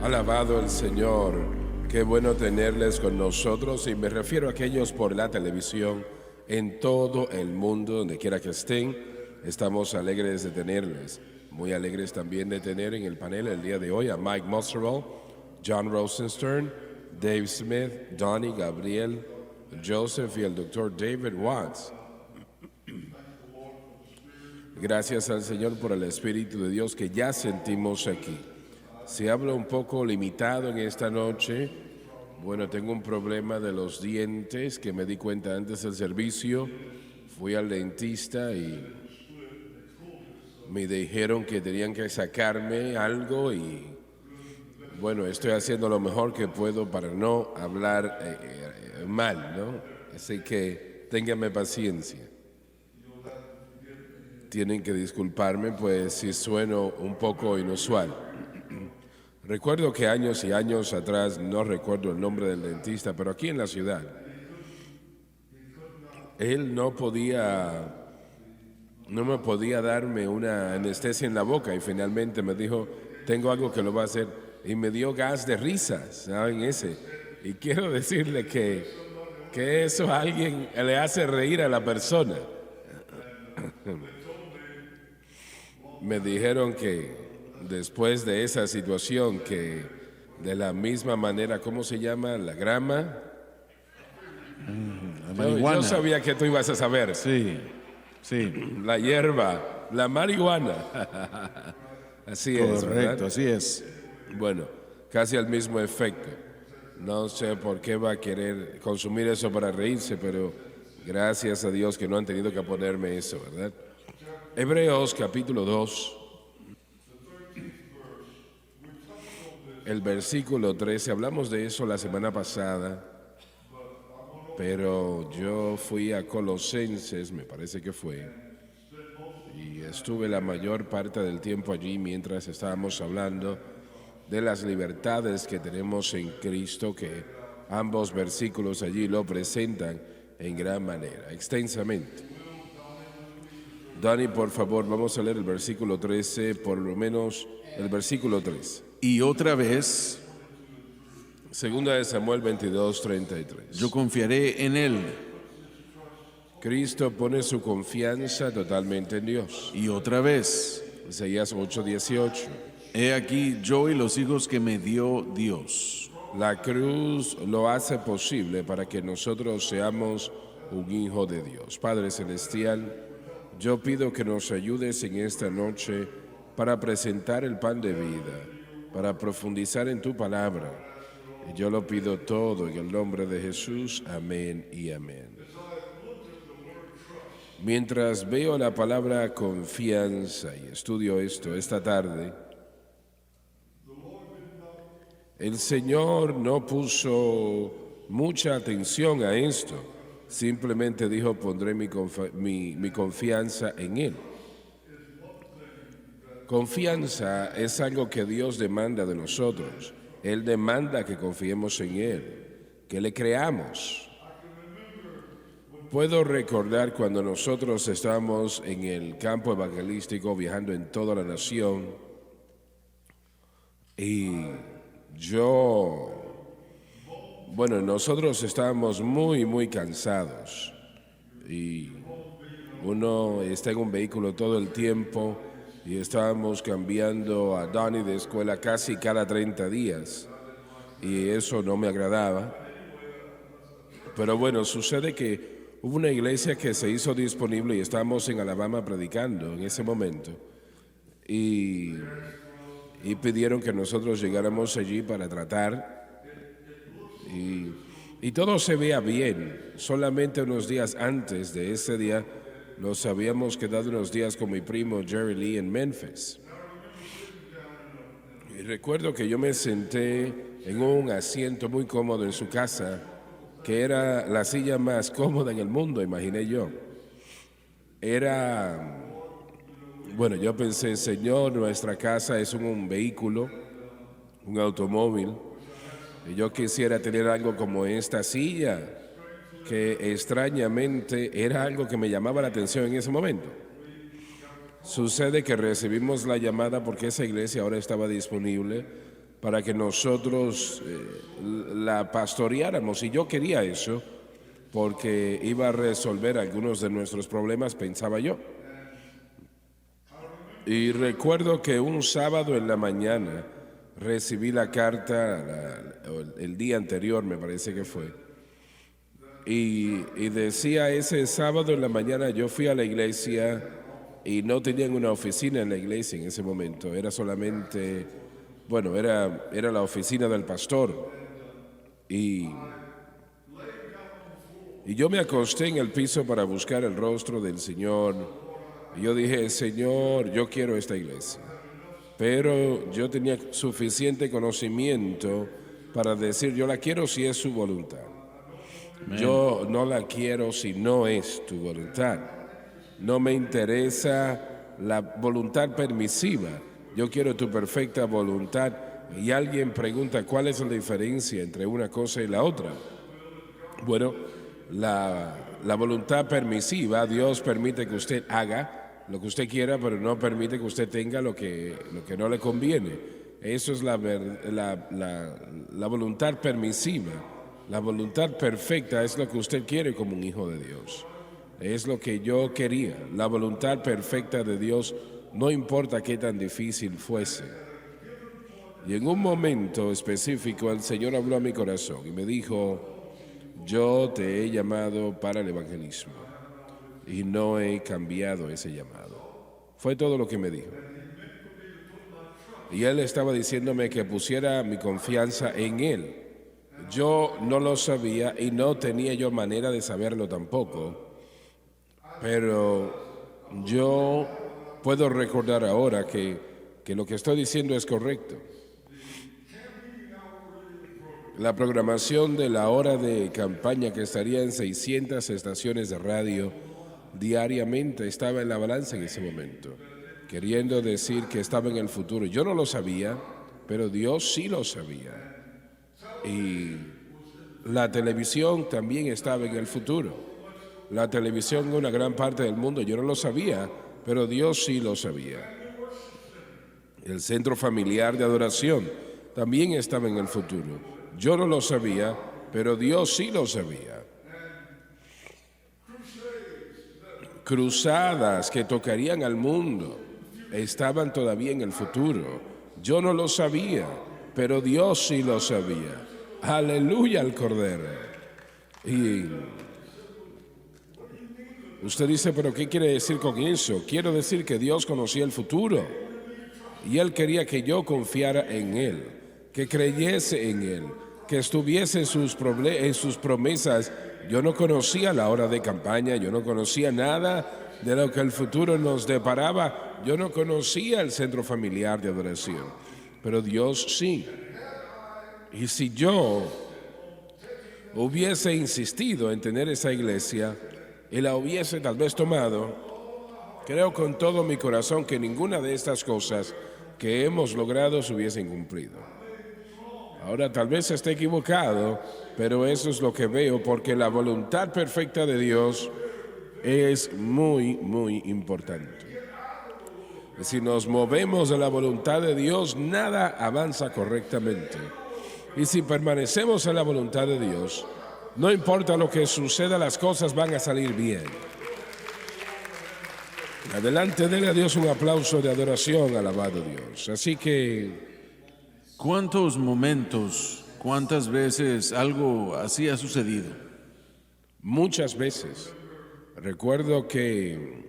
Alabado el Señor, qué bueno tenerles con nosotros y me refiero a aquellos por la televisión en todo el mundo, donde quiera que estén. Estamos alegres de tenerles, muy alegres también de tener en el panel el día de hoy a Mike Musserall, John Rosenstern, Dave Smith, Donnie, Gabriel, Joseph y el Dr. David Watts. Gracias al Señor por el Espíritu de Dios que ya sentimos aquí. Si hablo un poco limitado en esta noche, bueno, tengo un problema de los dientes que me di cuenta antes del servicio. Fui al dentista y me dijeron que tenían que sacarme algo y bueno, estoy haciendo lo mejor que puedo para no hablar mal, ¿no? Así que ténganme paciencia. Tienen que disculparme pues si sueno un poco inusual. Recuerdo que años y años atrás, no recuerdo el nombre del dentista, pero aquí en la ciudad, él no me podía darme una anestesia en la boca y finalmente me dijo, tengo algo que lo va a hacer y me dio gas de risa, ¿saben ese? Y quiero decirle que eso a alguien le hace reír a la persona. Me dijeron que después de esa situación, que de la misma manera, ¿cómo se llama? La grama. La marihuana. Yo sabía que tú ibas a saber. Sí. La hierba, la marihuana. Así es, ¿verdad? Correcto, así es. Bueno, casi al mismo efecto. No sé por qué va a querer consumir eso para reírse, pero gracias a Dios que no han tenido que ponerme eso, ¿verdad? Hebreos capítulo 2, el versículo 13, hablamos de eso la semana pasada, pero yo fui a Colosenses, me parece que fue, y estuve la mayor parte del tiempo allí mientras estábamos hablando de las libertades que tenemos en Cristo, que ambos versículos allí lo presentan en gran manera, extensamente. Dani, por favor, vamos a leer el versículo 13, por lo menos el versículo 13. Y otra vez, Segunda de Samuel 22, 33. yo confiaré en Él. Cristo pone su confianza totalmente en Dios. Y otra vez, Isaías 8, 18. he aquí yo y los hijos que me dio Dios. La cruz lo hace posible para que nosotros seamos un hijo de Dios. Padre Celestial, yo pido que nos ayudes en esta noche para presentar el pan de vida, para profundizar en tu palabra. Y yo lo pido todo en el nombre de Jesús. Amén y amén. Mientras veo la palabra confianza y estudio esto esta tarde, el Señor no puso mucha atención a esto. Simplemente dijo, pondré mi confianza en Él. Confianza es algo que Dios demanda de nosotros. Él demanda que confiemos en Él, que le creamos. Puedo recordar cuando nosotros estábamos en el campo evangelístico viajando en toda la nación y nosotros estábamos muy cansados y uno está en un vehículo todo el tiempo y estábamos cambiando a Donnie de escuela casi cada 30 días y eso no me agradaba. Pero bueno, sucede que hubo una iglesia que se hizo disponible y estábamos en Alabama predicando en ese momento y pidieron que nosotros llegáramos allí para tratar y todo se veía bien. Solamente unos días antes de ese día nos habíamos quedado unos días con mi primo Jerry Lee en Memphis. Y recuerdo que yo me senté en un asiento muy cómodo en su casa, que era la silla más cómoda en el mundo, imaginé yo. Yo pensé, Señor, nuestra casa es un vehículo, un automóvil, y yo quisiera tener algo como esta silla, que extrañamente era algo que me llamaba la atención en ese momento. Sucede que recibimos la llamada porque esa iglesia ahora estaba disponible para que nosotros la pastoreáramos. Y yo quería eso porque iba a resolver algunos de nuestros problemas, pensaba yo. Y recuerdo que un sábado en la mañana recibí la carta, el día anterior me parece que fue, y decía ese sábado en la mañana yo fui a la iglesia y no tenían una oficina en la iglesia en ese momento, era solamente, bueno, era la oficina del pastor. Y yo me acosté en el piso para buscar el rostro del Señor. Y yo dije, Señor, yo quiero esta iglesia. Pero yo tenía suficiente conocimiento para decir, yo la quiero si es su voluntad. Yo no la quiero si no es tu voluntad. No me interesa la voluntad permisiva. Yo quiero tu perfecta voluntad. Y alguien pregunta, ¿cuál es la diferencia entre una cosa y la otra? Bueno, la voluntad permisiva, Dios permite que usted haga lo que usted quiera, pero no permite que usted tenga lo que no le conviene. Eso es la voluntad permisiva. La voluntad perfecta es lo que usted quiere como un hijo de Dios. Es lo que yo quería. La voluntad perfecta de Dios, no importa qué tan difícil fuese. Y en un momento específico el Señor habló a mi corazón y me dijo, yo te he llamado para el evangelismo y no he cambiado ese llamado. Fue todo lo que me dijo. Y Él estaba diciéndome que pusiera mi confianza en Él. Yo no lo sabía y no tenía yo manera de saberlo tampoco, pero yo puedo recordar ahora que lo que estoy diciendo es correcto. La programación de la hora de campaña, que estaría en 600 estaciones de radio diariamente, estaba en la balanza en ese momento, queriendo decir que estaba en el futuro. Yo no lo sabía, pero Dios sí lo sabía. Y la televisión también estaba en el futuro. La televisión en una gran parte del mundo, yo no lo sabía, pero Dios sí lo sabía. El centro familiar de adoración también estaba en el futuro. Yo no lo sabía, pero Dios sí lo sabía. Cruzadas que tocarían al mundo estaban todavía en el futuro. Yo no lo sabía, pero Dios sí lo sabía. Aleluya al Cordero. Y usted dice, ¿pero qué quiere decir con eso? Quiero decir que Dios conocía el futuro y Él quería que yo confiara en Él, que creyese en Él, que estuviese en sus promesas. Yo no conocía la hora de campaña, yo no conocía nada de lo que el futuro nos deparaba, yo no conocía el centro familiar de adoración, pero Dios sí. Y si yo hubiese insistido en tener esa iglesia y la hubiese tal vez tomado, creo con todo mi corazón que ninguna de estas cosas que hemos logrado se hubiesen cumplido. Ahora tal vez esté equivocado, pero eso es lo que veo, porque la voluntad perfecta de Dios es muy, muy importante. Si nos movemos de la voluntad de Dios, nada avanza correctamente. Y si permanecemos en la voluntad de Dios, no importa lo que suceda, las cosas van a salir bien. Adelante, denle a Dios un aplauso de adoración, alabado Dios. Así que, ¿cuántos momentos, cuántas veces algo así ha sucedido? muchas veces. Recuerdo que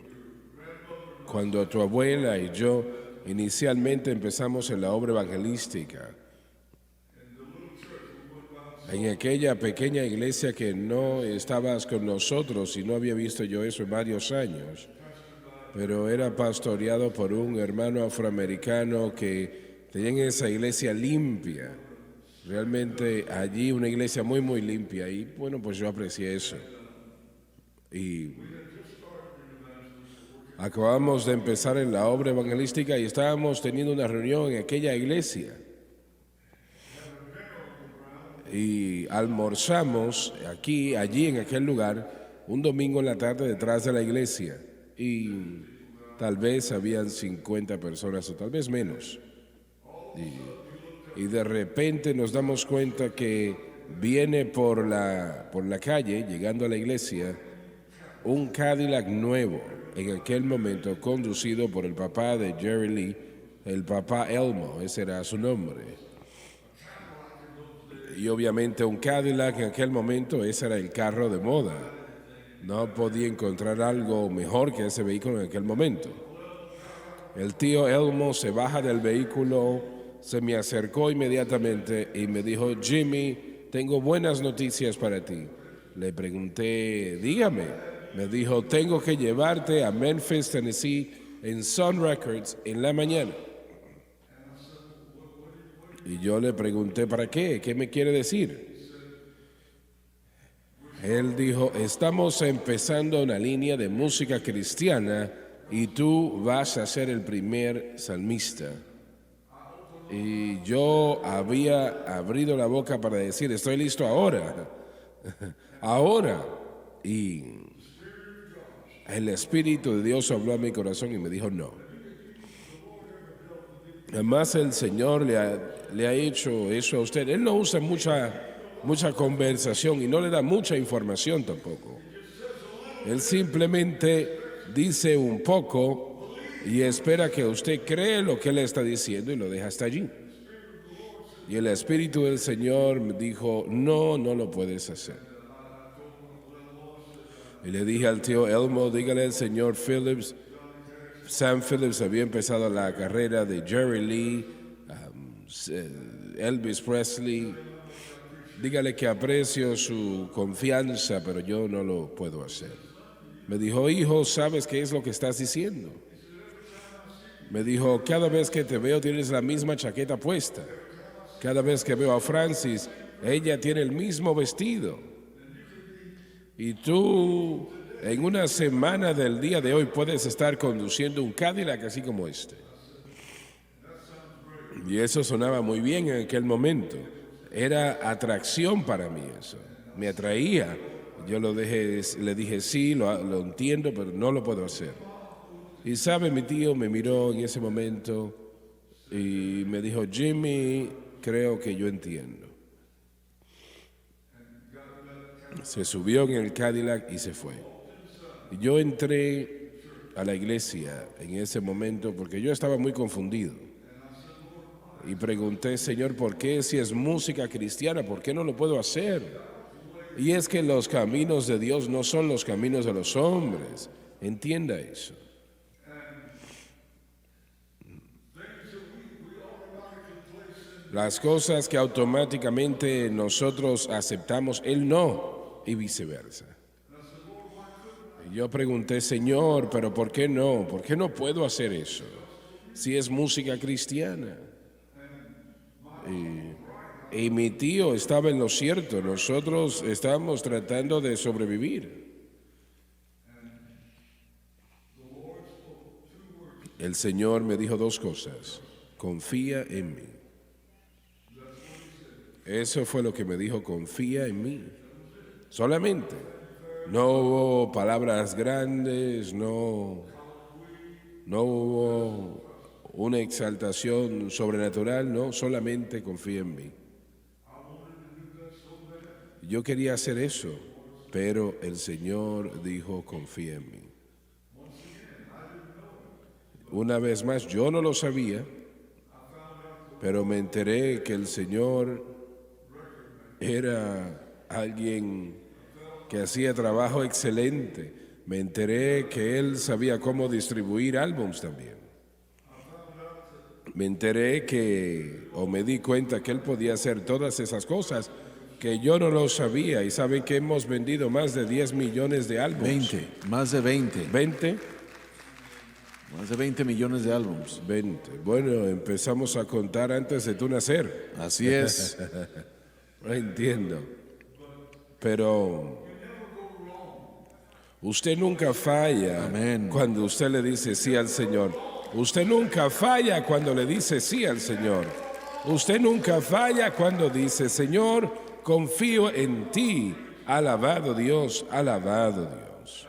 cuando tu abuela y yo inicialmente empezamos en la obra evangelística, en aquella pequeña iglesia que no estabas con nosotros y no había visto yo eso en varios años, pero era pastoreado por un hermano afroamericano que tenía esa iglesia limpia, realmente allí una iglesia muy, muy limpia, y bueno, pues yo aprecié eso. Y acabamos de empezar en la obra evangelística y estábamos teniendo una reunión en aquella iglesia. Y almorzamos allí en aquel lugar, un domingo en la tarde detrás de la iglesia. Y tal vez habían 50 personas o tal vez menos. y de repente nos damos cuenta que viene por la calle, llegando a la iglesia, un Cadillac nuevo, en aquel momento conducido por el papá de Jerry Lee, el papá Elmo, ese era su nombre. Y obviamente un Cadillac en aquel momento, ese era el carro de moda. No podía encontrar algo mejor que ese vehículo en aquel momento. El tío Elmo se baja del vehículo, se me acercó inmediatamente y me dijo: Jimmy, tengo buenas noticias para ti. Le pregunté: dígame. Me dijo: tengo que llevarte a Memphis, Tennessee, en Sun Records en la mañana. Y yo le pregunté: ¿para qué? ¿Qué me quiere decir? Él dijo: estamos empezando una línea de música cristiana y tú vas a ser el primer salmista. Y yo había abrido la boca para decir: estoy listo ahora, ahora. Y el Espíritu de Dios habló a mi corazón y me dijo: no. Además, el Señor le ha hecho eso a usted. Él no usa mucha conversación y no le da mucha información tampoco. Él simplemente dice un poco y espera que usted cree lo que Él está diciendo y lo deja hasta allí. Y el Espíritu del Señor me dijo: no lo puedes hacer. Y le dije al tío Elmo: dígale al señor Phillips. Sam Phillips había empezado la carrera de Jerry Lee, Elvis Presley. Dígale que aprecio su confianza, pero yo no lo puedo hacer. Me dijo: hijo, ¿sabes qué es lo que estás diciendo? Me dijo: cada vez que te veo tienes la misma chaqueta puesta. Cada vez que veo a Francis, ella tiene el mismo vestido. Y tú, en una semana del día de hoy, puedes estar conduciendo un Cadillac así como este. Y eso sonaba muy bien en aquel momento. Era atracción para mí eso. Me atraía. Yo le dije: sí, lo entiendo, pero no lo puedo hacer. Y sabe, mi tío me miró en ese momento y me dijo: Jimmy, creo que yo entiendo. Se subió en el Cadillac y se fue. Yo entré a la iglesia en ese momento porque yo estaba muy confundido. Y pregunté: Señor, ¿por qué si es música cristiana, por qué no lo puedo hacer? Y es que los caminos de Dios no son los caminos de los hombres. Entienda eso. Las cosas que automáticamente nosotros aceptamos, Él no, y viceversa. Y yo pregunté: Señor, ¿pero por qué no? ¿Por qué no puedo hacer eso? Si es música cristiana. Y mi tío estaba en lo cierto. Nosotros estábamos tratando de sobrevivir. El Señor me dijo dos cosas: confía en mí. Eso fue lo que me dijo: confía en mí. Solamente. No hubo palabras grandes, no hubo una exaltación sobrenatural, no, solamente confía en mí. Yo quería hacer eso, pero el Señor dijo: confía en mí. Una vez más, yo no lo sabía, pero me enteré que el Señor era alguien que hacía trabajo excelente. Me enteré que Él sabía cómo distribuir álbums también. Me enteré me di cuenta que Él podía hacer todas esas cosas que yo no lo sabía. Y saben que hemos vendido más de 10 millones de álbumes. Más de 20. ¿20? Más de 20 millones de álbumes. 20. Bueno, empezamos a contar antes de tú nacer. Así es. No entiendo. Pero usted nunca falla. Amén. Cuando usted le dice sí al Señor. Usted nunca falla cuando le dice sí al Señor. Usted nunca falla cuando dice: Señor, confío en ti. Alabado Dios, alabado Dios.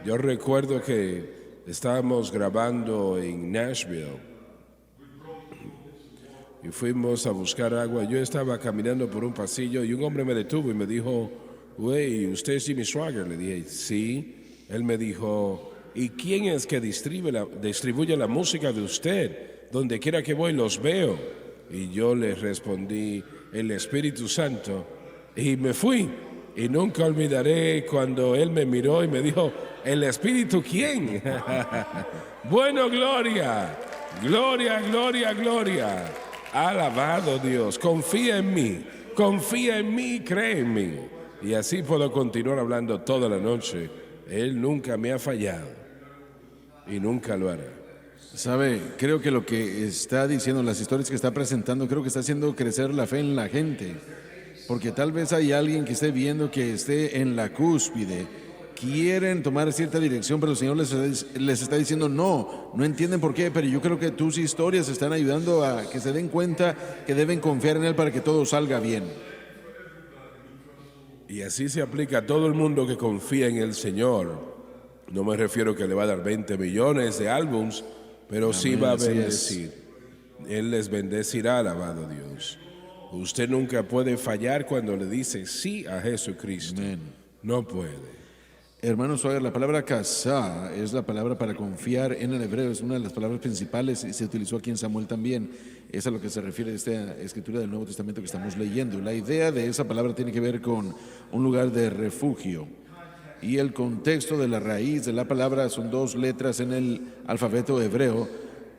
Yo recuerdo que estábamos grabando en Nashville fuimos a buscar agua. Yo estaba caminando por un pasillo y un hombre me detuvo y me dijo, güey, ¿usted es Jimmy Swaggart? Le dije, sí. Él me dijo, ¿y quién es que distribuye la música de usted? Donde quiera que voy los veo. Y yo le respondí, el Espíritu Santo. Y me fui. Y nunca olvidaré cuando él me miró y me dijo, ¿el Espíritu quién? Bueno, gloria, gloria, gloria, gloria. Alabado Dios, confía en mí, cree en mí. Y así puedo continuar hablando toda la noche. Él nunca me ha fallado y nunca lo hará. Sabe, creo que lo que está diciendo, las historias que está presentando, creo que está haciendo crecer la fe en la gente. Porque tal vez hay alguien que esté viendo que esté en la cúspide, quieren tomar cierta dirección, pero el Señor les está diciendo no entienden por qué, pero yo creo que tus historias están ayudando a que se den cuenta que deben confiar en Él para que todo salga bien. Y así se aplica a todo el mundo que confía en el Señor. No me refiero que le va a dar 20 millones de álbums, pero amén, sí va a bendecir. Él les bendecirá, alabado Dios. Usted nunca puede fallar cuando le dice sí a Jesucristo. Amén. No puede. Hermano Swaggart, la palabra kasá es la palabra para confiar en el hebreo, es una de las palabras principales y se utilizó aquí en Samuel también. Es a lo que se refiere esta escritura del Nuevo Testamento que estamos leyendo. La idea de esa palabra tiene que ver con un lugar de refugio. Y el contexto de la raíz de la palabra son dos letras en el alfabeto hebreo,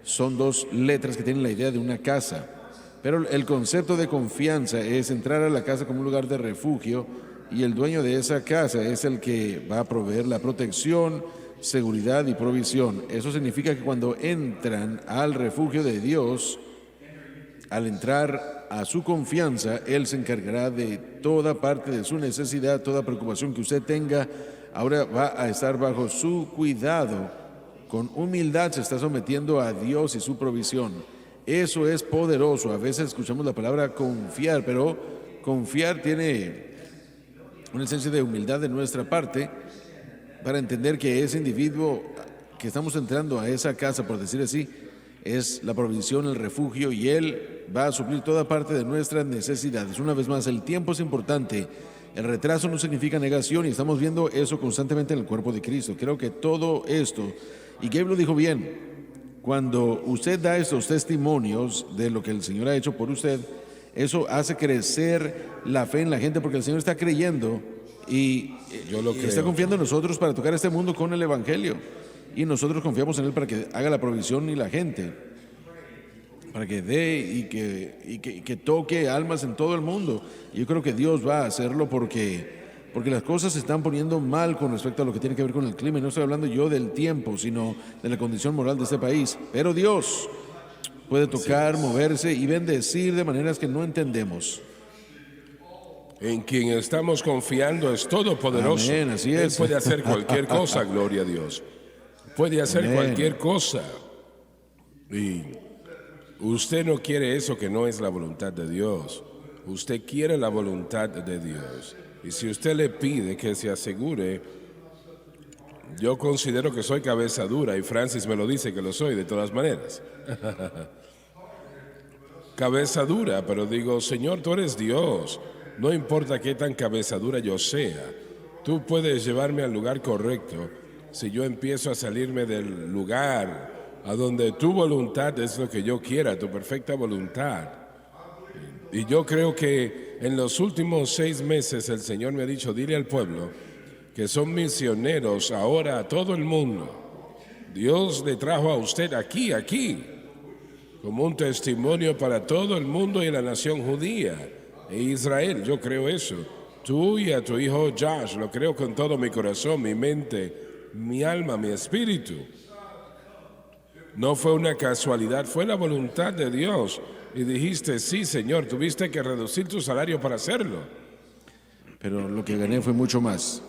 son dos letras que tienen la idea de una casa. Pero el concepto de confianza es entrar a la casa como un lugar de refugio y el dueño de esa casa es el que va a proveer la protección, seguridad y provisión. Eso significa que cuando entran al refugio de Dios, al entrar a su confianza, Él se encargará de toda parte de su necesidad, toda preocupación que usted tenga. Ahora va a estar bajo su cuidado. Con humildad se está sometiendo a Dios y su provisión. Eso es poderoso. A veces escuchamos la palabra confiar, pero confiar tiene una esencia de humildad de nuestra parte para entender que ese individuo que estamos entrando a esa casa, por decir así, es la provisión, el refugio, y Él va a suplir toda parte de nuestras necesidades. Una vez más, el tiempo es importante. El retraso no significa negación y estamos viendo eso constantemente en el cuerpo de Cristo. Creo que todo esto, y Gabe lo dijo bien, cuando usted da estos testimonios de lo que el Señor ha hecho por usted, eso hace crecer la fe en la gente porque el Señor está creyendo y está confiando en nosotros para tocar este mundo con el Evangelio. Y nosotros confiamos en Él para que haga la provisión y la gente, para que dé y que toque almas en todo el mundo. Y yo creo que Dios va a hacerlo porque las cosas se están poniendo mal con respecto a lo que tiene que ver con el clima. Y no estoy hablando yo del tiempo, sino de la condición moral de este país. Pero Dios puede tocar, moverse y bendecir de maneras que no entendemos. En quien estamos confiando es todopoderoso. Amén, así es. Él puede hacer cualquier cosa, gloria a Dios. Puede hacer cualquier cosa. Y usted no quiere eso que no es la voluntad de Dios. Usted quiere la voluntad de Dios. Y si usted le pide que se asegure, yo considero que soy cabeza dura y Francis me lo dice que lo soy de todas maneras. Cabeza dura, pero digo, Señor, tú eres Dios. No importa qué tan cabeza dura yo sea. Tú puedes llevarme al lugar correcto. Si yo empiezo a salirme del lugar a donde tu voluntad es lo que yo quiera, tu perfecta voluntad. Y yo creo que en los últimos 6 meses el Señor me ha dicho, dile al pueblo que son misioneros ahora a todo el mundo. Dios le trajo a usted aquí, como un testimonio para todo el mundo y la nación judía e Israel. Yo creo eso. Tú y a tu hijo Josh, lo creo con todo mi corazón, mi mente, mi alma, mi espíritu. No fue una casualidad, fue la voluntad de Dios. Y dijiste, sí, Señor, tuviste que reducir tu salario para hacerlo. Pero lo que gané fue mucho más.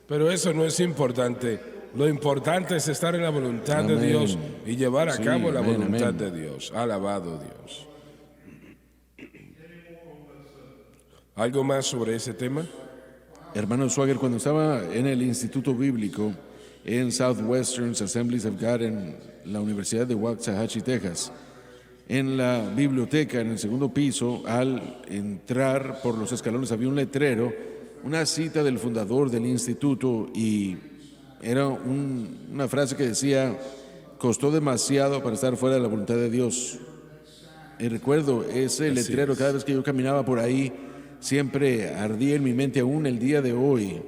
Pero eso no es importante. Lo importante es estar en la voluntad de Dios y llevar a cabo la voluntad de Dios. Alabado Dios. ¿Algo más sobre ese tema? Hermano Swaggart, cuando estaba en el Instituto Bíblico en Southwestern Assemblies of God en la Universidad de Waxahachie, Texas, en la biblioteca, en el segundo piso, al entrar por los escalones había un letrero, una cita del fundador del instituto, y era una frase que decía: costó demasiado para estar fuera de la voluntad de Dios. Y recuerdo ese letrero, cada vez que yo caminaba por ahí, siempre ardía en mi mente, aún el día de hoy.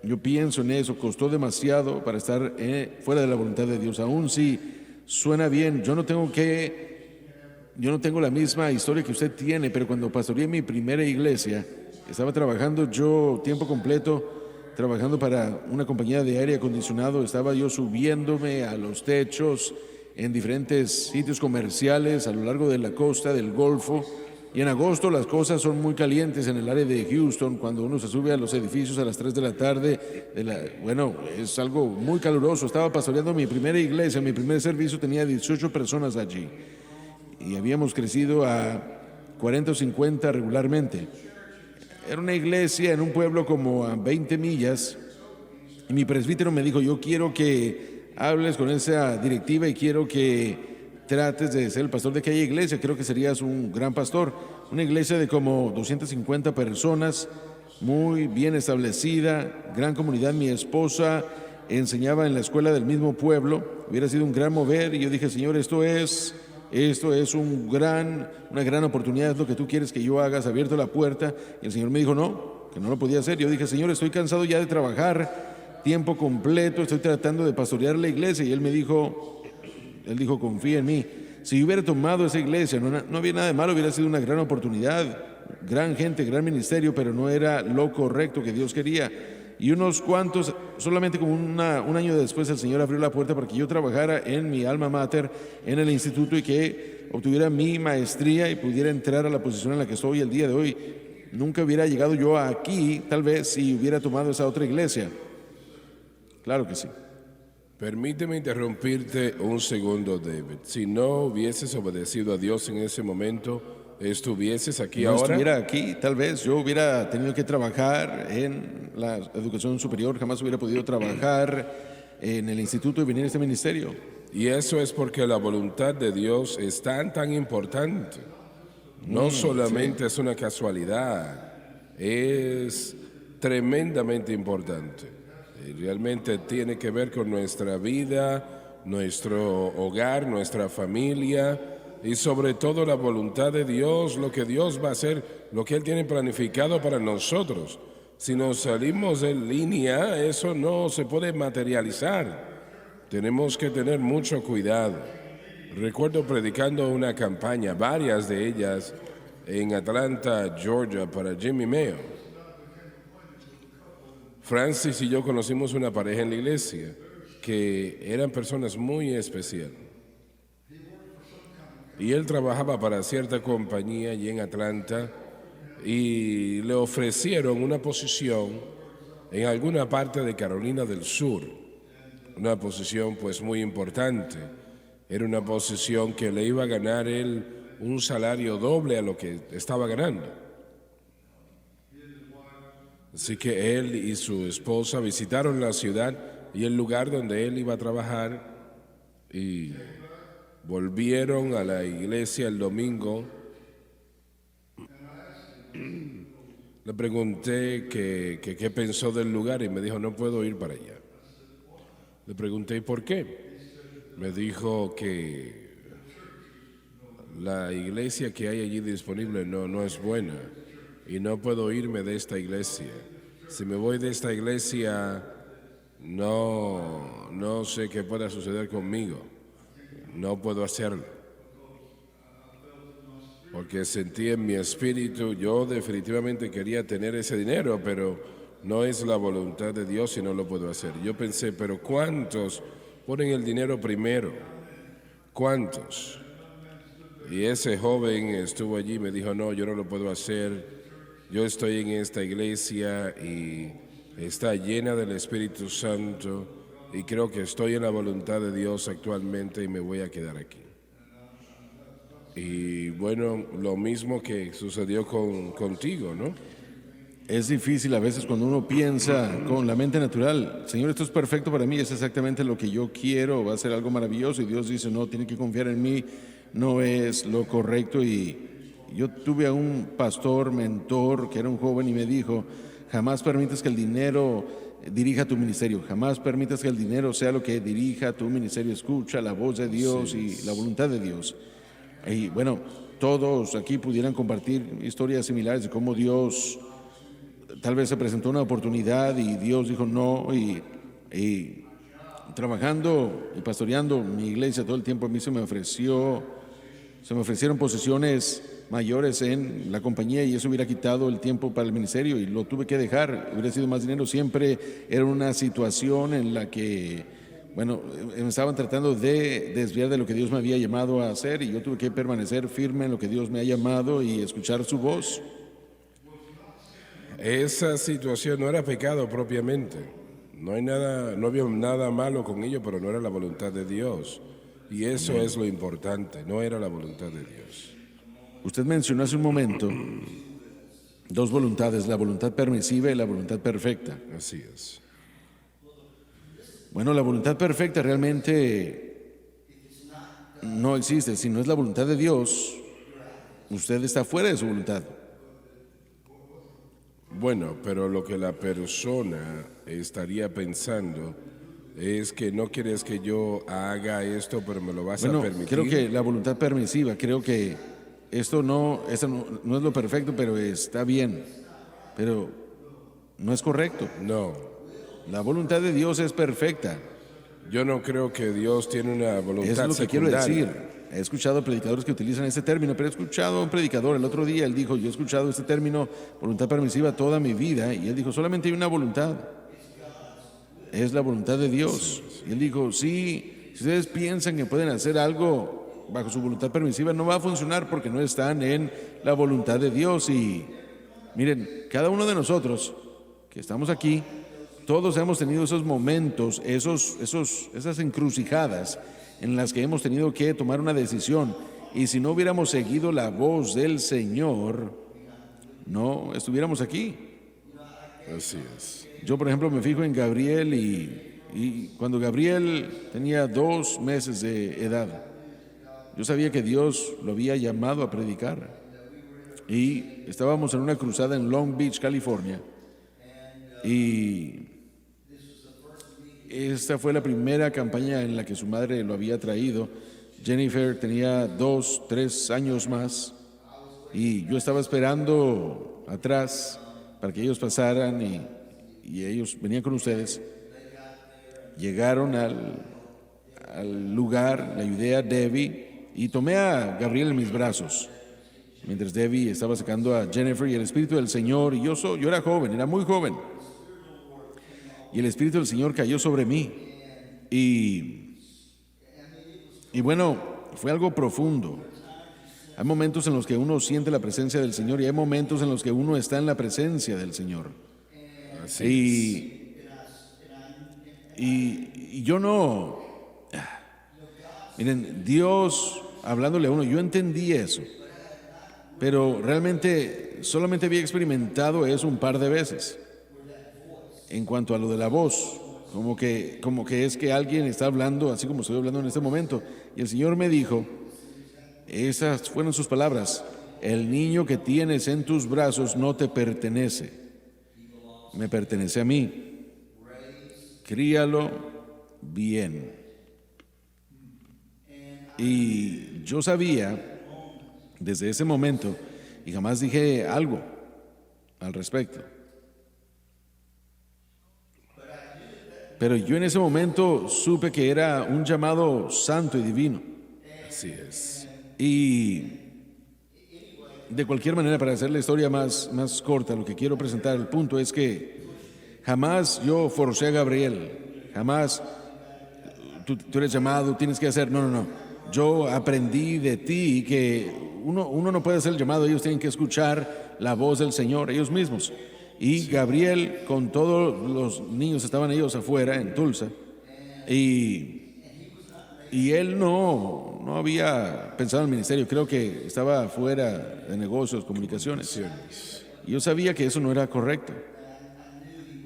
Yo pienso en eso, costó demasiado para estar fuera de la voluntad de Dios. Aún si suena bien, yo no tengo la misma historia que usted tiene, pero cuando pastoreé mi primera iglesia, estaba trabajando yo tiempo completo, trabajando para una compañía de aire acondicionado. Estaba yo subiéndome a los techos en diferentes sitios comerciales a lo largo de la costa del Golfo. Y en agosto las cosas son muy calientes en el área de Houston, cuando uno se sube a los edificios a las 3 de la tarde. Bueno, es algo muy caluroso. Estaba pastoreando mi primera iglesia, mi primer servicio, tenía 18 personas allí. Y habíamos crecido a 40 o 50 regularmente. Era una iglesia en un pueblo como a 20 millas. Y mi presbítero me dijo: yo quiero que hables con esa directiva y quiero que trates de ser el pastor de aquella iglesia. Creo que serías un gran pastor. Una iglesia de como 250 personas, muy bien establecida, gran comunidad. Mi esposa enseñaba en la escuela del mismo pueblo. Hubiera sido un gran mover. Y yo dije: Señor, esto es una gran oportunidad, es lo que tú quieres que yo haga. Has abierto la puerta. Y el Señor me dijo no, que no lo podía hacer. Yo dije: Señor, estoy cansado ya de trabajar tiempo completo, estoy tratando de pastorear la iglesia. Y él dijo: confía en mí. Si yo hubiera tomado esa iglesia, no había nada de malo, hubiera sido una gran oportunidad, gran gente, gran ministerio, pero no era lo correcto que Dios quería. Y unos cuantos, solamente como un año después, el Señor abrió la puerta para que yo trabajara en mi alma mater, en el instituto, y que obtuviera mi maestría y pudiera entrar a la posición en la que estoy el día de hoy. Nunca hubiera llegado yo aquí, tal vez, si hubiera tomado esa otra iglesia. Claro que sí. Permíteme interrumpirte un segundo, David. Si no hubieses obedecido a Dios en ese momento, ¿estuvieses aquí ahora? No estuviera aquí, tal vez. Yo hubiera tenido que trabajar en la educación superior, jamás hubiera podido trabajar en el instituto y venir a este ministerio. Y eso es porque la voluntad de Dios es tan importante. No solamente es una casualidad, es tremendamente importante. Y realmente tiene que ver con nuestra vida, nuestro hogar, nuestra familia y sobre todo la voluntad de Dios, lo que Dios va a hacer, lo que Él tiene planificado para nosotros. Si nos salimos de línea, eso no se puede materializar. Tenemos que tener mucho cuidado. Recuerdo predicando una campaña, varias de ellas, en Atlanta, Georgia, para Jimmy Mayo. Francis y yo conocimos una pareja en la iglesia que eran personas muy especiales. Y él trabajaba para cierta compañía allí en Atlanta y le ofrecieron una posición en alguna parte de Carolina del Sur. Una posición pues muy importante. Era una posición que le iba a ganar él un salario doble a lo que estaba ganando. Así que él y su esposa visitaron la ciudad y el lugar donde él iba a trabajar y volvieron a la iglesia el domingo. Le pregunté qué pensó del lugar y me dijo: no puedo ir para allá. Le pregunté: ¿y por qué? Me dijo que la iglesia que hay allí disponible no es buena. Y no puedo irme de esta iglesia. Si me voy de esta iglesia, no sé qué pueda suceder conmigo. No puedo hacerlo. Porque sentí en mi espíritu, yo definitivamente quería tener ese dinero, pero no es la voluntad de Dios y no lo puedo hacer. Yo pensé: pero ¿cuántos ponen el dinero primero? ¿Cuántos? Y ese joven estuvo allí y me dijo: no, yo no lo puedo hacer. Yo estoy en esta iglesia y está llena del Espíritu Santo y creo que estoy en la voluntad de Dios actualmente y me voy a quedar aquí. Y bueno, lo mismo que sucedió contigo, ¿no? Es difícil a veces cuando uno piensa con la mente natural: Señor, esto es perfecto para mí, es exactamente lo que yo quiero, va a ser algo maravilloso. Y Dios dice: no, tiene que confiar en mí, no es lo correcto. Y yo tuve a un pastor, mentor, que era un joven y me dijo, jamás permitas que el dinero dirija tu ministerio, jamás permitas que el dinero sea lo que dirija tu ministerio, escucha la voz de Dios y la voluntad de Dios. Y bueno, todos aquí pudieran compartir historias similares de cómo Dios tal vez se presentó una oportunidad y Dios dijo no, y trabajando y pastoreando mi iglesia todo el tiempo a mí se me ofrecieron posiciones mayores en la compañía y eso hubiera quitado el tiempo para el ministerio y lo tuve que dejar, hubiera sido más dinero. Siempre era una situación en la que, bueno, me estaban tratando de desviar de lo que Dios me había llamado a hacer y yo tuve que permanecer firme en lo que Dios me ha llamado y escuchar su voz. Esa situación no era pecado propiamente. No había nada malo con ello, pero no era la voluntad de Dios. Y eso es lo importante, no era la voluntad de Dios. Usted mencionó hace un momento dos voluntades, la voluntad permisiva y la voluntad perfecta. Así es. Bueno, la voluntad perfecta realmente no existe. Si no es la voluntad de Dios, usted está fuera de su voluntad. Bueno, pero lo que la persona estaría pensando es que no quieres que yo haga esto, pero me lo vas a permitir. Creo que la voluntad permisiva, creo que esto no es lo perfecto, pero está bien, pero no es correcto. No. La voluntad de Dios es perfecta. Yo no creo que Dios tiene una voluntad Eso es lo que quiero secundaria. decir. He escuchado predicadores que utilizan este término, pero he escuchado a un predicador el otro día, él dijo, yo he escuchado este término voluntad permisiva toda mi vida, y él dijo, solamente hay una voluntad, es la voluntad de Dios. Sí. Y él dijo, sí, si ustedes piensan que pueden hacer algo bajo su voluntad permisiva, no va a funcionar porque no están en la voluntad de Dios. Y miren, cada uno de nosotros que estamos aquí, todos hemos tenido esos momentos, esas encrucijadas en las que hemos tenido que tomar una decisión. Y si no hubiéramos seguido la voz del Señor, no estuviéramos aquí. Así es. Yo, por ejemplo, me fijo en Gabriel y cuando Gabriel tenía 2 meses de edad, yo sabía que Dios lo había llamado a predicar. Y estábamos en una cruzada en Long Beach, California. Y esta fue la primera campaña en la que su madre lo había traído. Jennifer tenía 2, 3 años más y yo estaba esperando atrás para que ellos pasaran y ellos venían con ustedes. Llegaron al lugar, le ayudé a Debbie y tomé a Gabriel en mis brazos mientras Debbie estaba sacando a Jennifer y el Espíritu del Señor, y yo era joven, era muy joven. Y el Espíritu del Señor cayó sobre mí. Y bueno, fue algo profundo. Hay momentos en los que uno siente la presencia del Señor y hay momentos en los que uno está en la presencia del Señor. Y yo no... Miren, Dios hablándole a uno, yo entendí eso. Pero realmente solamente había experimentado eso un par de veces. En cuanto a lo de la voz, como que es que alguien está hablando así como estoy hablando en este momento. Y el Señor me dijo, esas fueron sus palabras, el niño que tienes en tus brazos no te pertenece, me pertenece a mí. Críalo bien. Y yo sabía desde ese momento, y jamás dije algo al respecto. Pero yo en ese momento supe que era un llamado santo y divino. Así es. Y de cualquier manera, para hacer la historia más corta, lo que quiero presentar, el punto es que jamás yo forcé a Gabriel, jamás tú eres llamado, tienes que hacer, no. Yo aprendí de ti que uno no puede hacer el llamado, ellos tienen que escuchar la voz del Señor, ellos mismos. Y Gabriel, con todos los niños, estaban ellos afuera en Tulsa, y él no había pensado en el ministerio, creo que estaba fuera de negocios, comunicaciones. Y yo sabía que eso no era correcto.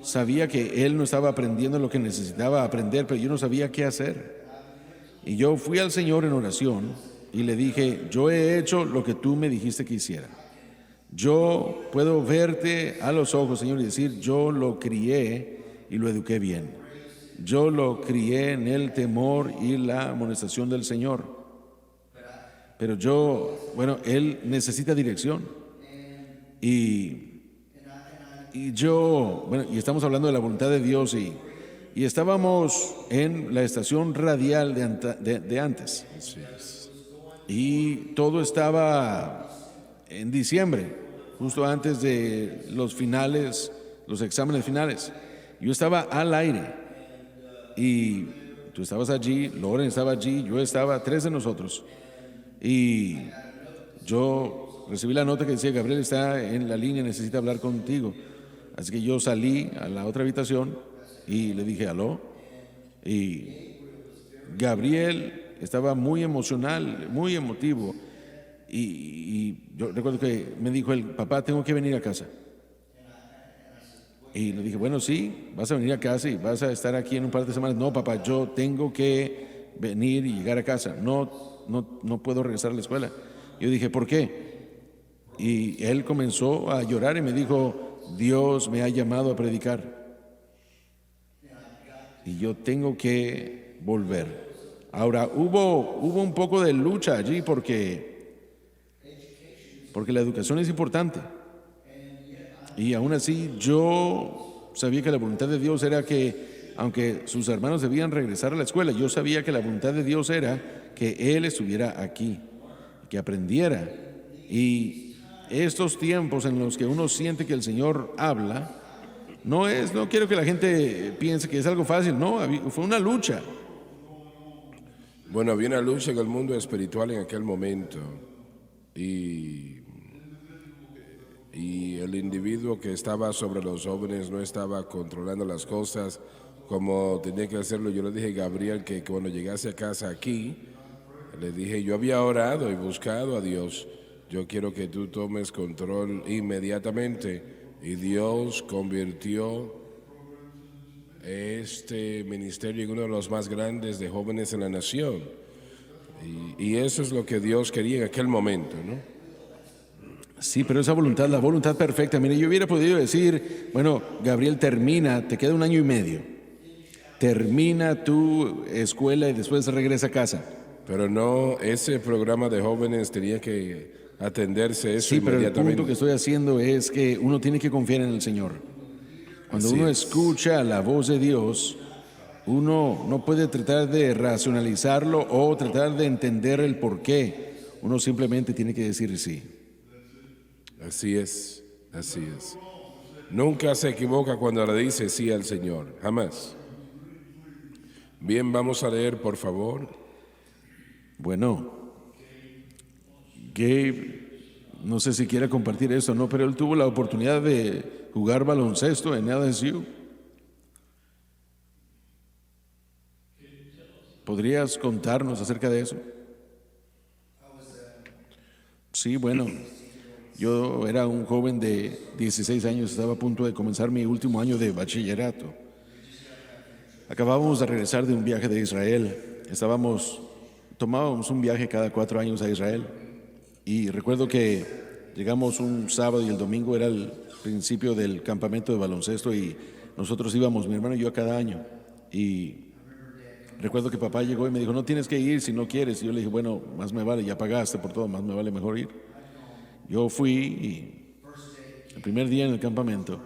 Sabía que él no estaba aprendiendo lo que necesitaba aprender, pero yo no sabía qué hacer. Y yo fui al Señor en oración y le dije, yo he hecho lo que tú me dijiste que hiciera. Yo puedo verte a los ojos, Señor, y decir, yo lo crié y lo eduqué bien. Yo lo crié en el temor y la amonestación del Señor. Pero él necesita dirección. Y estamos hablando de la voluntad de Dios y estábamos en la estación radial de antes. Y todo estaba en diciembre, justo antes de los exámenes finales. Yo estaba al aire y tú estabas allí, Loren estaba allí, yo estaba, 3 de nosotros. Y yo recibí la nota que decía, Gabriel está en la línea, necesita hablar contigo. Así que yo salí a la otra habitación y le dije, aló. Y Gabriel estaba muy emocional, muy emotivo. Y yo recuerdo que me dijo él, papá, tengo que venir a casa. Y le dije, bueno, sí, vas a venir a casa y vas a estar aquí en un par de semanas. No, papá, yo tengo que venir y llegar a casa. No puedo regresar a la escuela. Yo dije, ¿por qué? Y él comenzó a llorar y me dijo, Dios me ha llamado a predicar. Y yo tengo que volver. Ahora, hubo un poco de lucha allí porque la educación es importante. Y aún así yo sabía que la voluntad de Dios era que, aunque sus hermanos debían regresar a la escuela, yo sabía que la voluntad de Dios era que él estuviera aquí, que aprendiera. Y estos tiempos en los que uno siente que el Señor habla, no quiero que la gente piense que es algo fácil, no, fue una lucha. Bueno, había una lucha en el mundo espiritual en aquel momento y el individuo que estaba sobre los jóvenes no estaba controlando las cosas como tenía que hacerlo. Yo le dije a Gabriel que cuando llegase a casa aquí, le dije, yo había orado y buscado a Dios, yo quiero que tú tomes control inmediatamente. Y Dios convirtió este ministerio en uno de los más grandes de jóvenes en la nación. Y eso es lo que Dios quería en aquel momento, ¿no? Sí, pero esa voluntad, la voluntad perfecta. Mire, yo hubiera podido decir, bueno, Gabriel, te queda 1 año y medio. Termina tu escuela y después regresa a casa. Pero no, ese programa de jóvenes tenía que atenderse eso sí, inmediatamente. Pero el punto que estoy haciendo es que uno tiene que confiar en el Señor. Cuando uno escucha la voz de Dios, uno no puede tratar de racionalizarlo o tratar de entender el por qué. Uno simplemente tiene que decir sí. Así es. Nunca se equivoca cuando le dice sí al Señor, jamás. Bien, vamos a leer, por favor. Bueno, Gabe, no sé si quiere compartir esto o no, pero él tuvo la oportunidad de jugar baloncesto en LSU. ¿Podrías contarnos acerca de eso? Sí, bueno, yo era un joven de 16 años, estaba a punto de comenzar mi último año de bachillerato. Acabábamos de regresar de un viaje de Israel. Tomábamos un viaje cada 4 años a Israel. Y recuerdo que llegamos un sábado y el domingo era el principio del campamento de baloncesto y nosotros íbamos, mi hermano y yo, cada año. Y recuerdo que papá llegó y me dijo, no tienes que ir si no quieres. Y yo le dije, bueno, más me vale, ya pagaste por todo, más me vale mejor ir. Yo fui y el primer día en el campamento,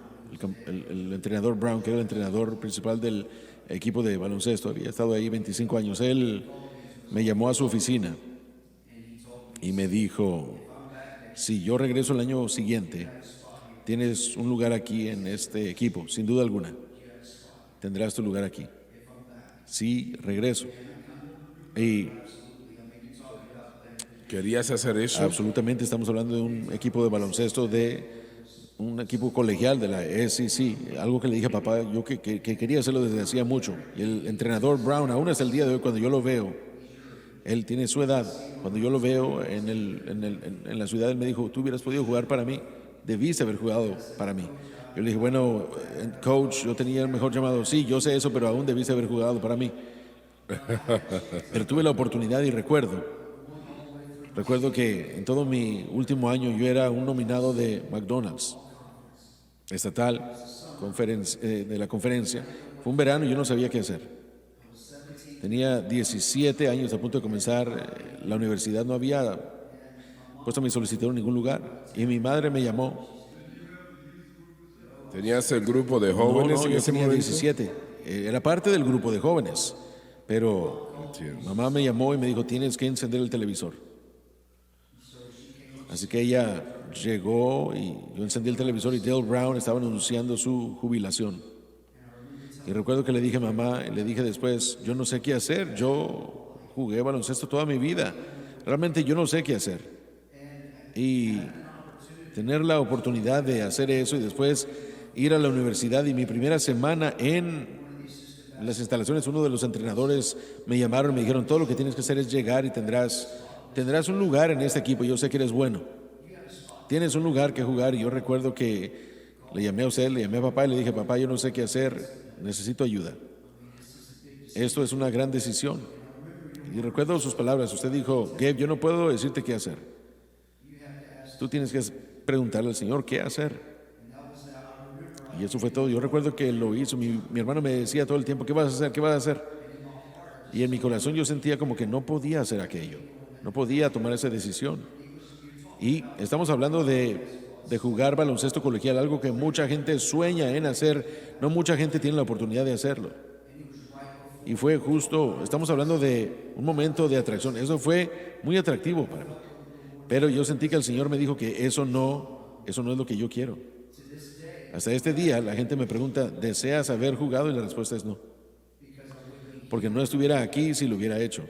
el entrenador Brown, que era el entrenador principal del equipo de baloncesto, había estado ahí 25 años, él me llamó a su oficina y me dijo, si yo regreso el año siguiente, tienes un lugar aquí en este equipo, sin duda alguna, tendrás tu lugar aquí. Sí, regreso. Y ¿querías hacer eso? Absolutamente, estamos hablando de un equipo de baloncesto, de un equipo colegial de la SEC, algo que le dije a papá, yo que quería hacerlo desde hacía mucho. Y el entrenador Brown, aún hasta el día de hoy, cuando yo lo veo, él tiene su edad, cuando yo lo veo en la ciudad, él me dijo, tú hubieras podido jugar para mí, debiste haber jugado para mí. Yo le dije, bueno, coach, yo tenía el mejor llamado, sí, yo sé eso, pero aún debiste haber jugado para mí. Pero tuve la oportunidad y recuerdo Recuerdo que en todo mi último año yo era un nominado de McDonald's estatal, de la conferencia. Fue un verano y yo no sabía qué hacer. Tenía 17 años, a punto de comenzar la universidad, no había puesto mi solicitud en ningún lugar. Y mi madre me llamó. ¿Tenías el grupo de jóvenes No, en yo ese tenía momento? 17. Era parte del grupo de jóvenes. Pero Entiendo. mamá me llamó y me dijo, tienes que encender el televisor. Así que ella llegó y yo encendí el televisor y Dale Brown estaba anunciando su jubilación. Y recuerdo que le dije a mamá, y le dije después, yo no sé qué hacer, yo jugué baloncesto toda mi vida, realmente yo no sé qué hacer. Y tener la oportunidad de hacer eso y después ir a la universidad, y mi primera semana en las instalaciones, uno de los entrenadores me llamaron y me dijeron, todo lo que tienes que hacer es llegar y tendrás un lugar en este equipo, yo sé que eres bueno, tienes un lugar que jugar. Y yo recuerdo que le llamé a usted, le llamé a papá y le dije, papá, yo no sé qué hacer, necesito ayuda. Esto es una gran decisión. Y recuerdo sus palabras, usted dijo, Gabe, yo no puedo decirte qué hacer. Tú tienes que preguntarle al Señor qué hacer. Y eso fue todo. Yo recuerdo que lo hizo. Mi hermano me decía todo el tiempo, ¿qué vas a hacer? ¿Qué vas a hacer? Y en mi corazón yo sentía como que no podía hacer aquello. No podía tomar esa decisión. Y estamos hablando de jugar baloncesto colegial, algo que mucha gente sueña en hacer, no mucha gente tiene la oportunidad de hacerlo. Y fue justo, estamos hablando de un momento de atracción, eso fue muy atractivo para mí. Pero yo sentí que el Señor me dijo que eso no es lo que yo quiero. Hasta este día la gente me pregunta, ¿deseas haber jugado? Y la respuesta es no. Porque no estuviera aquí si lo hubiera hecho.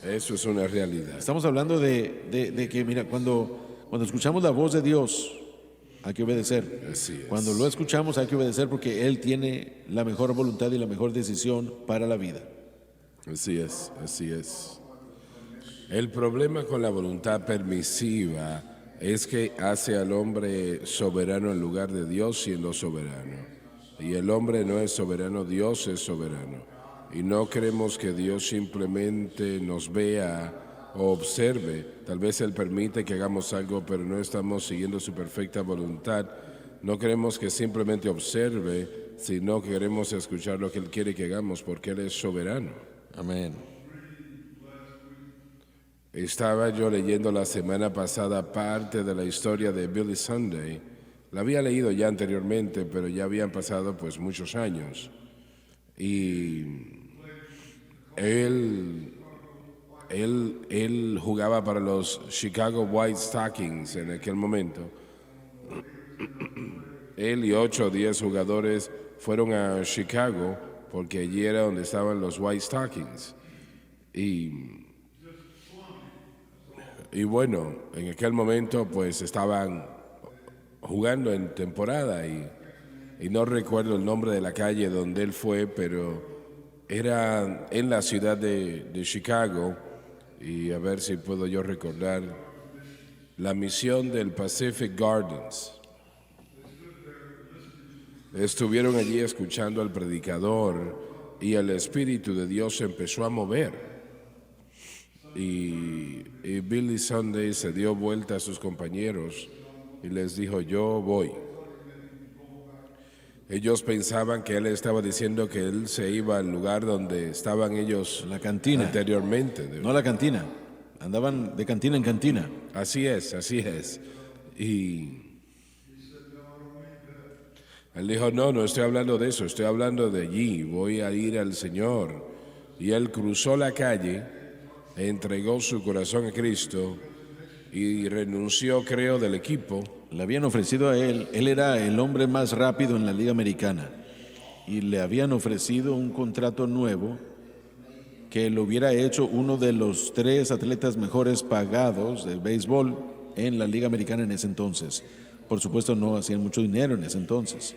Eso es una realidad. Estamos hablando de que, mira, cuando escuchamos la voz de Dios, hay que obedecer. Así es. Cuando lo escuchamos, hay que obedecer porque Él tiene la mejor voluntad y la mejor decisión para la vida. Así es, así es. El problema con la voluntad permisiva es que hace al hombre soberano en lugar de Dios siendo soberano. Y el hombre no es soberano, Dios es soberano. Y no queremos que Dios simplemente nos vea o observe. Tal vez Él permite que hagamos algo, pero no estamos siguiendo su perfecta voluntad. No queremos que simplemente observe, sino que queremos escuchar lo que Él quiere que hagamos, porque Él es soberano. Amén. Estaba yo leyendo la semana pasada parte de la historia de Billy Sunday. La había leído ya anteriormente, pero ya habían pasado pues muchos años. Y él jugaba para los Chicago White Stockings en aquel momento. Él y 8 o 10 jugadores fueron a Chicago porque allí era donde estaban los White Stockings. Y bueno, en aquel momento pues estaban jugando en temporada y no recuerdo el nombre de la calle donde él fue, pero era en la ciudad de Chicago, y a ver si puedo yo recordar, la misión del Pacific Gardens. Estuvieron allí escuchando al predicador y el Espíritu de Dios se empezó a mover. Y Billy Sunday se dio vuelta a sus compañeros y les dijo, yo voy. Ellos pensaban que él estaba diciendo que él se iba al lugar donde estaban ellos, la cantina anteriormente. No la cantina, andaban de cantina en cantina. Así es, así es. Y él dijo, no estoy hablando de eso, estoy hablando de allí, voy a ir al Señor. Y él cruzó la calle, entregó su corazón a Cristo y renunció, creo, del equipo. Le habían ofrecido a él era el hombre más rápido en la Liga Americana, y le habían ofrecido un contrato nuevo que lo hubiera hecho uno de los 3 atletas mejores pagados del béisbol en la Liga Americana en ese entonces. Por supuesto no hacían mucho dinero en ese entonces.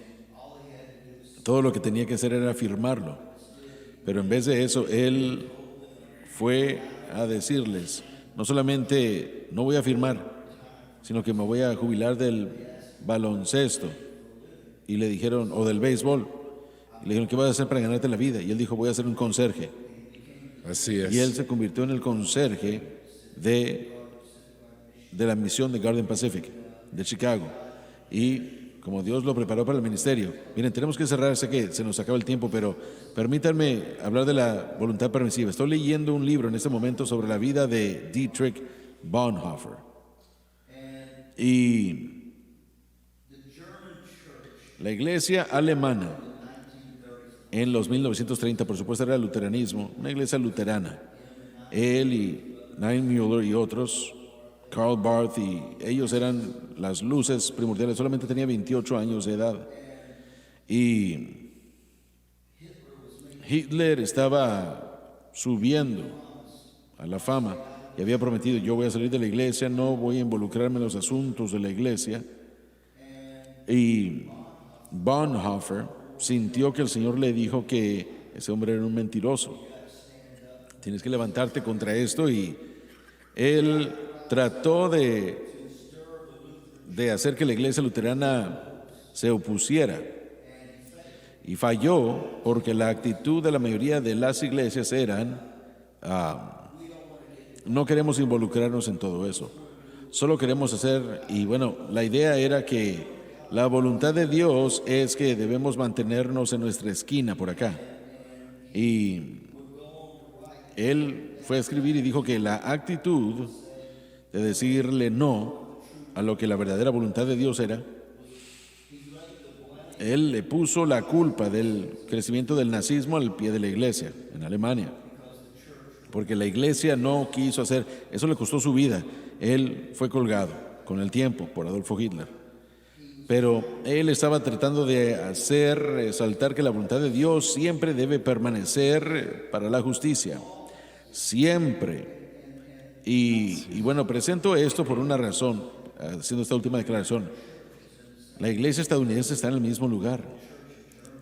Todo lo que tenía que hacer era firmarlo. Pero en vez de eso, él fue a decirles, no solamente no voy a firmar, sino que me voy a jubilar del baloncesto. Y le dijeron, o del béisbol. Y le dijeron, ¿qué vas a hacer para ganarte la vida? Y él dijo, voy a ser un conserje. Así es. Y él se convirtió en el conserje de la misión de Garden Pacific, de Chicago. Y como Dios lo preparó para el ministerio. Miren, tenemos que cerrar, sé que se nos acaba el tiempo, pero permítanme hablar de la voluntad permisiva. Estoy leyendo un libro en este momento sobre la vida de Dietrich Bonhoeffer. Y la iglesia alemana en los 1930, por supuesto, era el luteranismo, una iglesia luterana. Él y Niemöller y otros, Karl Barth, y ellos eran las luces primordiales. Solamente tenía 28 años de edad. Y Hitler estaba subiendo a la fama y había prometido, yo voy a salir de la iglesia, no voy a involucrarme en los asuntos de la iglesia. Y Bonhoeffer sintió que el Señor le dijo que ese hombre era un mentiroso. Tienes que levantarte contra esto, y él trató de hacer que la iglesia luterana se opusiera, y falló porque la actitud de la mayoría de las iglesias eran no queremos involucrarnos en todo eso, solo queremos hacer, y bueno, la idea era que la voluntad de Dios es que debemos mantenernos en nuestra esquina por acá. Y él fue a escribir y dijo que la actitud de decirle no a lo que la verdadera voluntad de Dios era, él le puso la culpa del crecimiento del nazismo al pie de la iglesia en Alemania, porque la iglesia no quiso hacer, eso le costó su vida. Él fue colgado con el tiempo por Adolfo Hitler, pero él estaba tratando de hacer resaltar que la voluntad de Dios siempre debe permanecer para la justicia, siempre. Y bueno, presento esto por una razón, haciendo esta última declaración. La iglesia estadounidense está en el mismo lugar.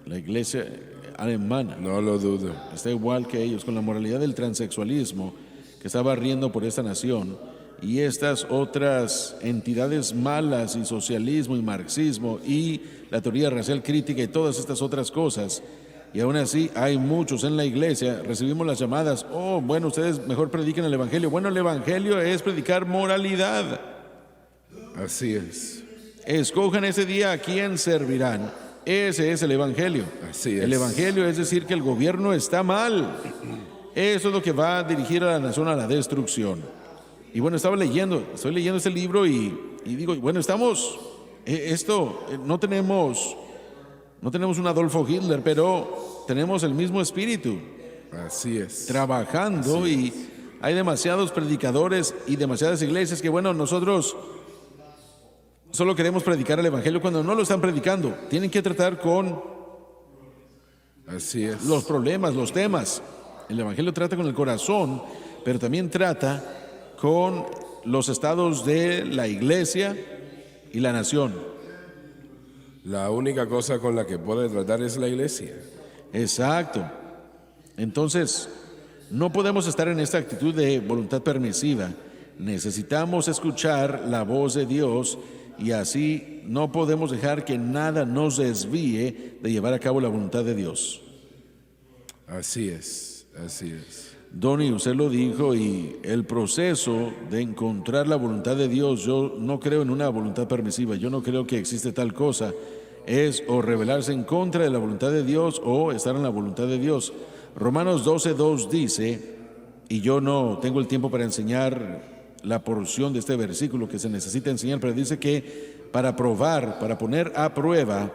La iglesia alemana, No lo dudo. está igual que ellos, con la moralidad del transexualismo que está barriendo por esta nación, y estas otras entidades malas, y socialismo y marxismo y la teoría racial crítica y todas estas otras cosas. Y aún así hay muchos en la iglesia, recibimos las llamadas, oh, bueno, ustedes mejor prediquen el evangelio. Bueno, el evangelio es predicar moralidad. Así es. Escojan ese día a quién servirán. Ese es el evangelio. Así es. El evangelio es decir que el gobierno está mal. Eso es lo que va a dirigir a la nación a la destrucción. Y bueno, estoy leyendo este libro y digo, bueno, no tenemos un Adolfo Hitler, pero tenemos el mismo espíritu. Así es. Trabajando. Así es. Y hay demasiados predicadores y demasiadas iglesias que, bueno, nosotros solo queremos predicar el evangelio cuando no lo están predicando. Tienen que tratar con Así es. los problemas, los temas. El evangelio trata con el corazón, pero también trata con los estados de la iglesia y la nación. La única cosa con la que puede tratar es la iglesia. Exacto. Entonces, no podemos estar en esta actitud de voluntad permisiva. Necesitamos escuchar la voz de Dios, y así no podemos dejar que nada nos desvíe de llevar a cabo la voluntad de Dios. Así es, así es. Donnie, usted lo dijo, y el proceso de encontrar la voluntad de Dios, yo no creo en una voluntad permisiva, yo no creo que existe tal cosa, es o rebelarse en contra de la voluntad de Dios o estar en la voluntad de Dios. Romanos 12:2 dice, y yo no tengo el tiempo para enseñar la porción de este versículo que se necesita enseñar, pero dice que para probar, para poner a prueba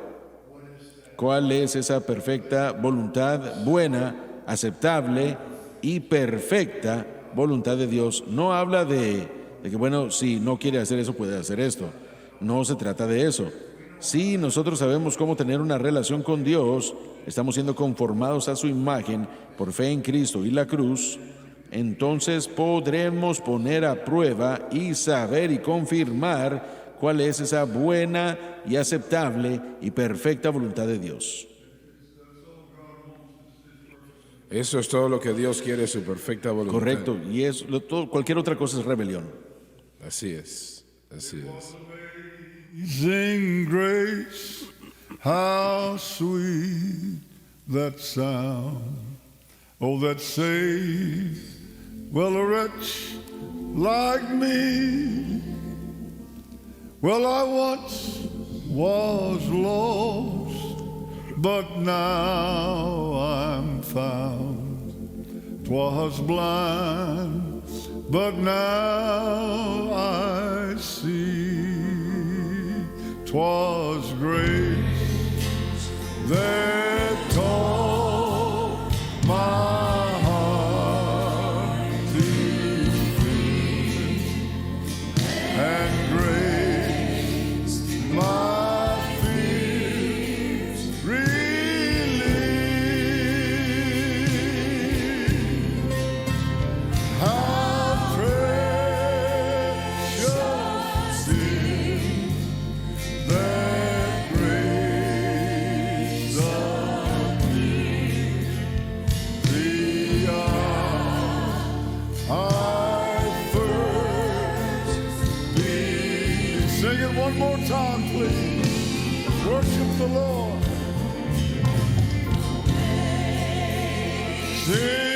cuál es esa perfecta voluntad, buena, aceptable y perfecta voluntad de Dios. No habla de que, bueno, si no quiere hacer eso, puede hacer esto. No se trata de eso. Si nosotros sabemos cómo tener una relación con Dios, estamos siendo conformados a su imagen por fe en Cristo y la cruz, entonces podremos poner a prueba y saber y confirmar cuál es esa buena y aceptable y perfecta voluntad de Dios. Eso es todo lo que Dios quiere, su perfecta voluntad. Correcto, y cualquier otra cosa es rebelión. Así es, así es. Amazing grace, how sweet that sound, oh, that saved, well, a wretch like me. Well, I once was lost, but now I'm found. 'Twas blind, but now I see. 'Twas grace that taught my heart to fear, and grace my fears relieved. How precious is that grace appeared the hour I first believed. Sing it one more time, please. Worship the Lord. Sing